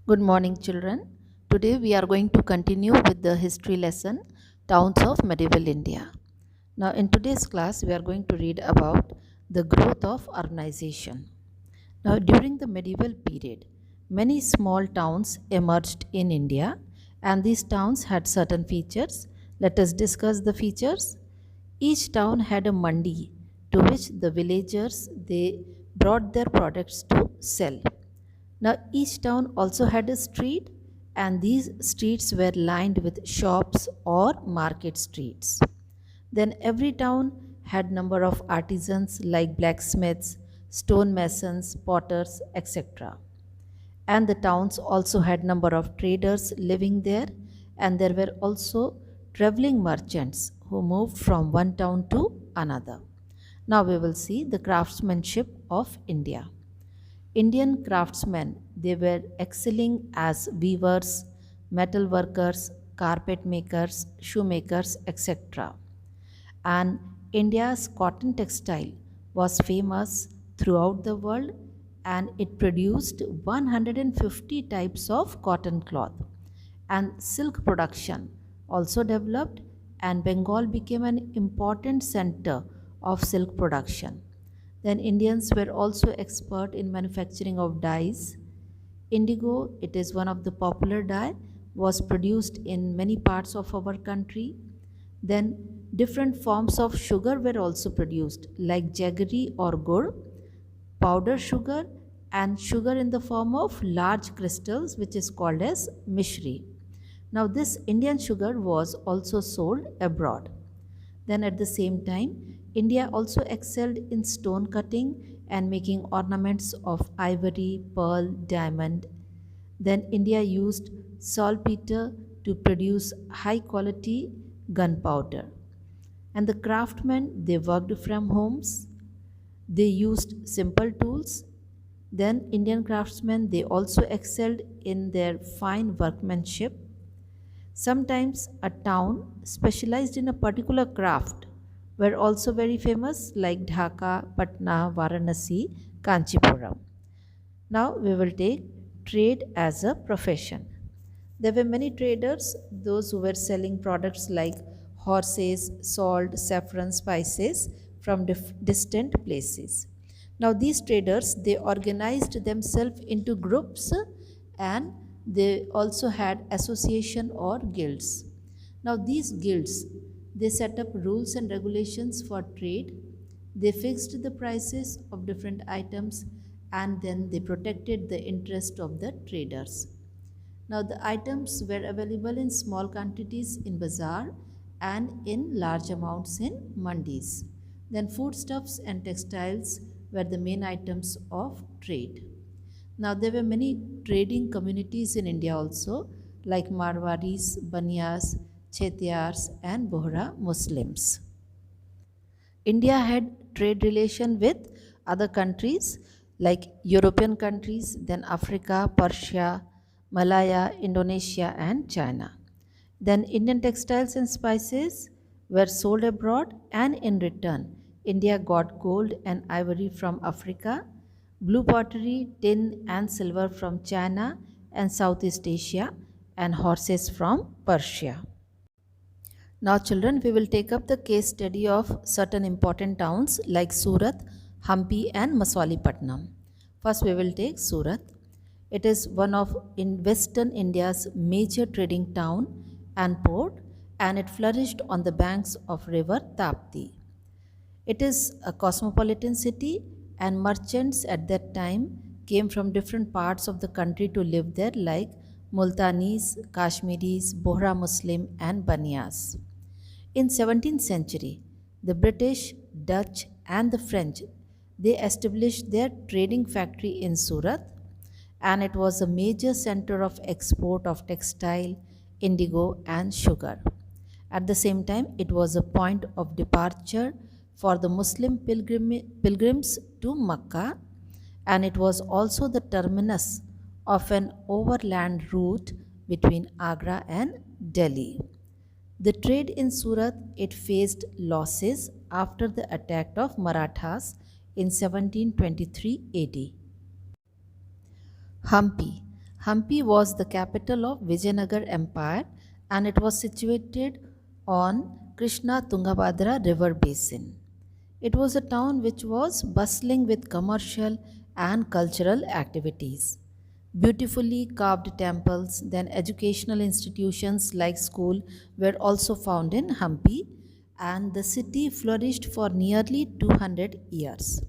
Good morning, children. Today we are going to continue with the history lesson Towns of Medieval India. Now, in today's class, we are going to read about the growth of urbanization. Now, during the medieval period, many small towns emerged in India, and these towns had certain features. Let us discuss the features. Each town had a mandi to which the villagers they brought their products to sell. Now, each town also had a street, and these streets were lined with shops or market streets. Then every town had number of artisans like blacksmiths, stonemasons, potters, etc. And the towns also had number of traders living there, and there were also traveling merchants who moved from one town to another. Now we will see the craftsmanship of India. Indian craftsmen, they were excelling as weavers, metal workers, carpet makers, shoemakers, etc. And India's cotton textile was famous throughout the world, and it produced 150 types of cotton cloth. And silk production also developed, and Bengal became an important center of silk production. Then Indians were also expert in manufacturing of dyes. Indigo, it is one of the popular dye, was produced in many parts of our country. Then different forms of sugar were also produced, like jaggery or gur, powder sugar, and sugar in the form of large crystals, which is called as mishri. Now, this Indian sugar was also sold abroad. Then, at the same time, India also excelled in stone cutting and making ornaments of ivory, pearl, diamond. Then, India used saltpeter to produce high quality gunpowder. And the craftsmen, they worked from homes. They used simple tools. Then, Indian craftsmen, they also excelled in their fine workmanship. Sometimes a town specialized in a particular craft were also very famous, like Dhaka, Patna, Varanasi, Kanchipuram. Now we will take trade as a profession. There were many traders, those who were selling products like horses, salt, saffron, spices from distant places. Now these traders they organized themselves into groups, and they also had association or guilds. Now these guilds they set up rules and regulations for trade. They fixed the prices of different items, and then they protected the interest of the traders. Now the items were available in small quantities in bazaar and in large amounts in mandis. Then foodstuffs and textiles were the main items of trade. Now there were many trading communities in India also, like Marwaris, Banias, Chetiyars and Bohra Muslims. India had trade relation with other countries like European countries, then Africa, Persia, Malaya, Indonesia, and China. Then Indian textiles and spices were sold abroad, and in return, India got gold and ivory from Africa, blue pottery, tin, and silver from China and Southeast Asia, and horses from Persia. Now, children, we will take up the case study of certain important towns like Surat, Hampi, and Maswalipatnam. First, we will take Surat. It is one of in Western India's major trading town and port, and it flourished on the banks of river Tapti. It is a cosmopolitan city, and merchants at that time came from different parts of the country to live there, like Multanis, Kashmiris, Bohra Muslim, and Banias. In 17th century, the British, Dutch, and the French they established their trading factory in Surat, and it was a major center of export of textile, indigo, and sugar. At the same time, it was a point of departure for the Muslim pilgrims to Mecca, and it was also the terminus of an overland route between Agra and Delhi. The trade in Surat it faced losses after the attack of Marathas in 1723 AD. Hampi. Hampi was the capital of Vijayanagar Empire and it was situated on Krishna Tungabhadra river basin. It was a town which was bustling with commercial and cultural activities. Beautifully carved temples, then educational institutions like school were also found in Hampi, and the city flourished for nearly 200 years.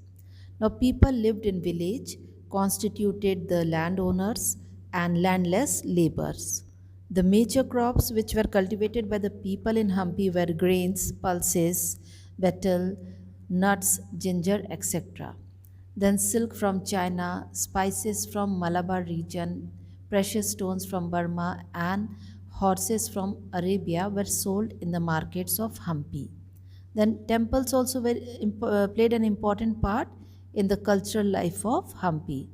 Now, people lived in village, constituted the landowners and landless laborers. The major crops which were cultivated by the people in Hampi were grains, pulses, betel, nuts, ginger, etc. Then silk from China, spices from Malabar region, precious stones from Burma, and horses from Arabia were sold in the markets of Hampi. Then temples also played an important part in the cultural life of Hampi.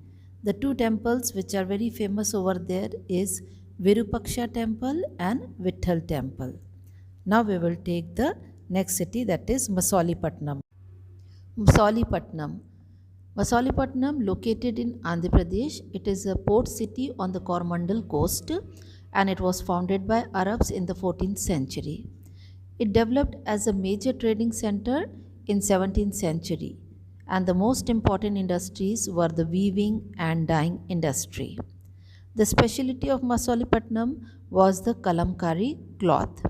The two temples which are very famous over there is Virupaksha temple and Vitthal temple. Now we will take the next city, that is Masolipatnam. Masolipatnam. Masolipatnam, located in Andhra Pradesh, it is a port city on the Coromandel coast and it was founded by Arabs in the 14th century. It developed as a major trading center in 17th century and the most important industries were the weaving and dyeing industry. The specialty of Masolipatnam was the kalamkari cloth,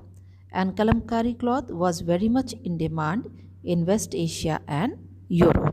and kalamkari cloth was very much in demand in West Asia and Europe.